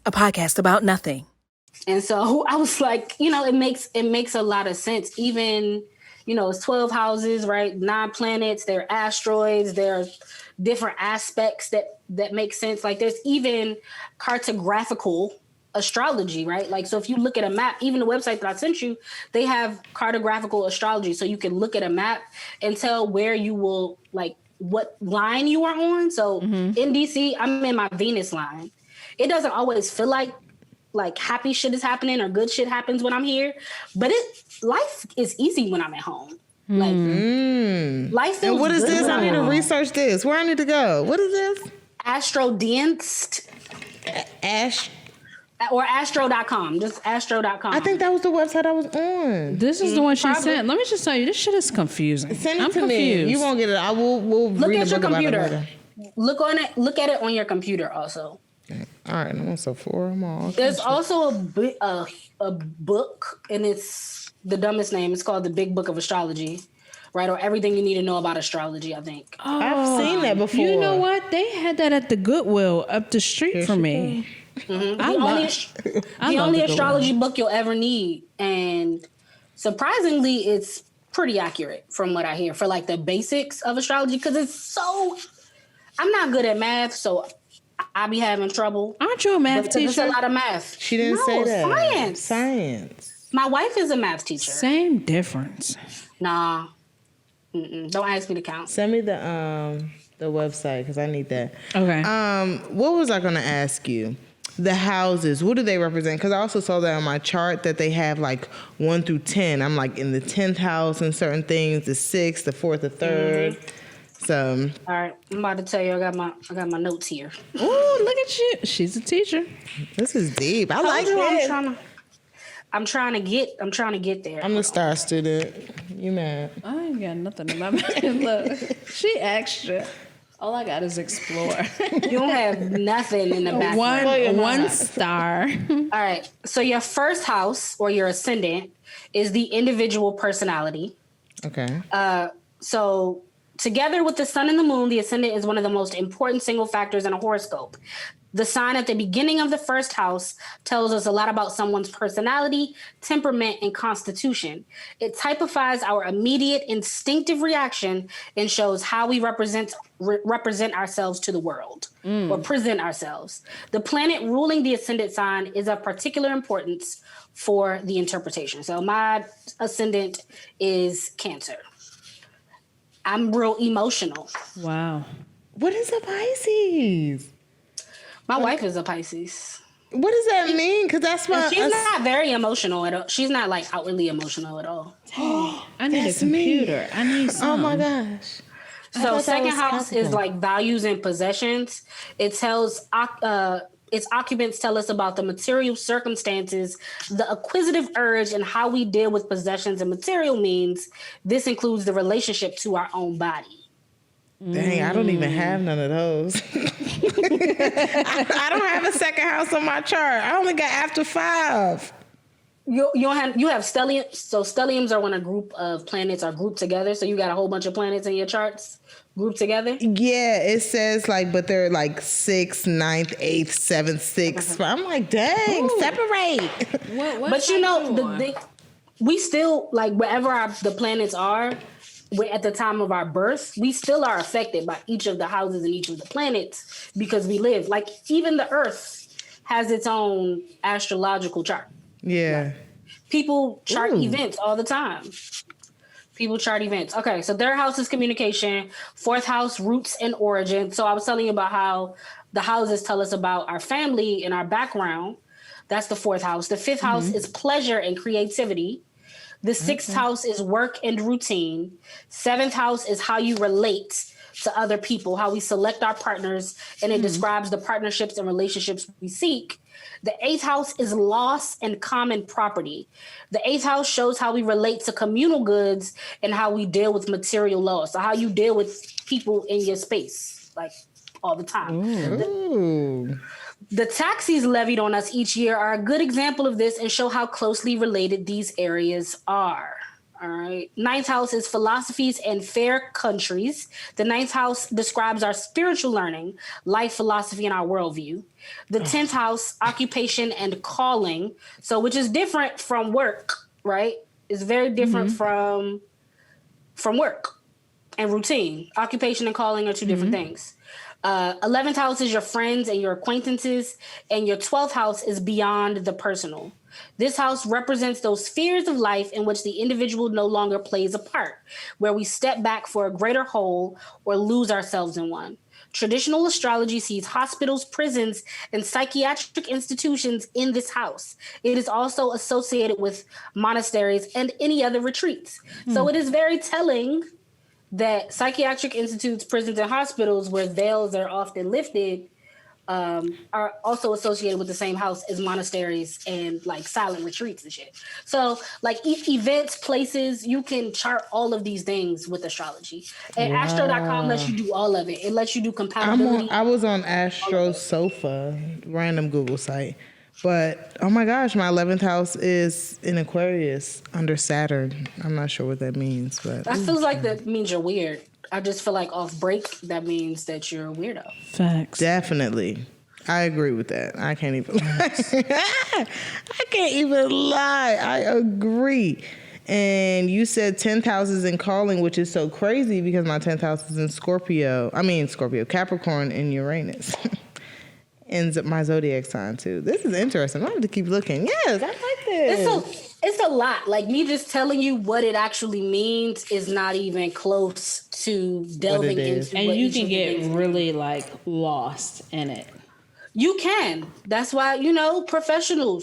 a podcast about nothing. And so I was like, it makes a lot of sense. Even, it's 12 houses, right? 9 planets, there are asteroids, there are different aspects that make sense. Like there's even cartographical astrology, right? Like, so if you look at a map, even the website that I sent you, they have cartographical astrology. So you can look at a map and tell where you will, like, what line you are on. So in DC, I'm in my Venus line. It doesn't always feel like happy shit is happening or good shit happens when I'm here, but life is easy when I'm at home. Like life feels. And what is good this? when I I'm need at to home. research this. Where I need to go? What is this? Astrodance or astro.com. Just astro.com. I think that was the website I was on. This is the one she sent. Let me just tell you, this shit is confusing. Send it I'm to confused. me. You won't get it. We'll Look read at a your book about it computer. later. Look at it on your computer also. All right, I'm on Sephora. I'm all There's also a book, and it's the dumbest name. It's called the Big Book of Astrology, right? Or Everything You Need to Know About Astrology, I think. I've seen that before. You know what? They had that at the Goodwill up the street from me. The only astrology book you'll ever need. And surprisingly, it's pretty accurate from what I hear for like the basics of astrology, because I'm not good at math, so I be having trouble. Aren't you a math teacher? It's a lot of math. She didn't say that. Science. My wife is a math teacher. Same difference. Nah. Don't ask me to count. Send me the website because I need that. Okay. What was I going to ask you? The houses, what do they represent? Because I also saw that on my chart that they have like 1 through 10. I'm like in the 10th house and certain things, the 6th, the 4th, the 3rd. So. All right, I'm about to tell you, I got my notes here. Ooh, look at you. She's a teacher. This is deep. I like it. I'm trying to get there. I'm the star student. You mad? I ain't got nothing in my mind. Look, she extra. All I got is explore. You don't have nothing in the background. One star. All right. So your first house or your ascendant is the individual personality. Okay. So together with the sun and the moon, the ascendant is one of the most important single factors in a horoscope. The sign at the beginning of the first house tells us a lot about someone's personality, temperament, and constitution. It typifies our immediate instinctive reaction and shows how we represent ourselves to the world or present ourselves. The planet ruling the ascendant sign is of particular importance for the interpretation. So my ascendant is Cancer. I'm real emotional. Wow. What is a Pisces? My wife is a Pisces. What does that mean? Because that's my. She's not very emotional at all. She's not like outwardly emotional at all. I need a computer. I need some. Oh my gosh. So second house is like values and possessions. It tells its occupants tell us about the material circumstances, the acquisitive urge, and how we deal with possessions and material means. This includes the relationship to our own body. Dang, I don't even have none of those. I don't have a second house on my chart. I only got after 5. You have stellium. So stelliums are when a group of planets are grouped together. So you got a whole bunch of planets in your charts grouped together. Yeah, it says like, but they're like 6th, 9th, 8th, 7th, 6th. I'm like, dang, separate. But you know, we still like wherever the planets are. At the time of our birth, we still are affected by each of the houses and each of the planets because we live. Like even the Earth has its own astrological chart. Yeah. Like, people chart events all the time. People chart events. Okay, so third house is communication. 4th house, roots and origin. So I was telling you about how the houses tell us about our family and our background. That's the 4th house. The 5th house is pleasure and creativity. The 6th house is work and routine. 7th house is how you relate to other people, how we select our partners, and it describes the partnerships and relationships we seek. The 8th house is loss and common property. The 8th house shows how we relate to communal goods and how we deal with material loss. So how you deal with people in your space, like all the time. The taxes levied on us each year are a good example of this and show how closely related these areas are. All right. Ninth house is philosophies and fair countries. The ninth house describes our spiritual learning, life philosophy, and our worldview. The 10th house, occupation and calling. So, which is different from work, right? It's very different from work and routine. Occupation and calling are two different things. 11th house is your friends and your acquaintances, and your 12th house is beyond the personal. This house represents those spheres of life in which the individual no longer plays a part, where we step back for a greater whole or lose ourselves in one. Traditional astrology sees hospitals, prisons, and psychiatric institutions in this house. It is also associated with monasteries and any other retreats. So it is very telling that psychiatric institutes, prisons, and hospitals where veils are often lifted are also associated with the same house as monasteries and like silent retreats and shit. So like events, places, you can chart all of these things with astrology. And astro.com lets you do all of it. It lets you do compatibility. I was on Astro Sofa, random Google site. But, oh my gosh, my 11th house is in Aquarius under Saturn. I'm not sure what that means, but... That feels like that means you're weird. I just feel like off break, that means that you're a weirdo. Facts. Definitely. I agree with that. I can't even lie. I can't even lie. I agree. And you said 10th house is in calling, which is so crazy because my 10th house is in Capricorn and Uranus. And my zodiac sign too. This is interesting. I have to keep looking. Yes, I like this. It's a lot. Like me just telling you what it actually means is not even close to delving into. And you can get really like lost in it. You can. That's why, professionals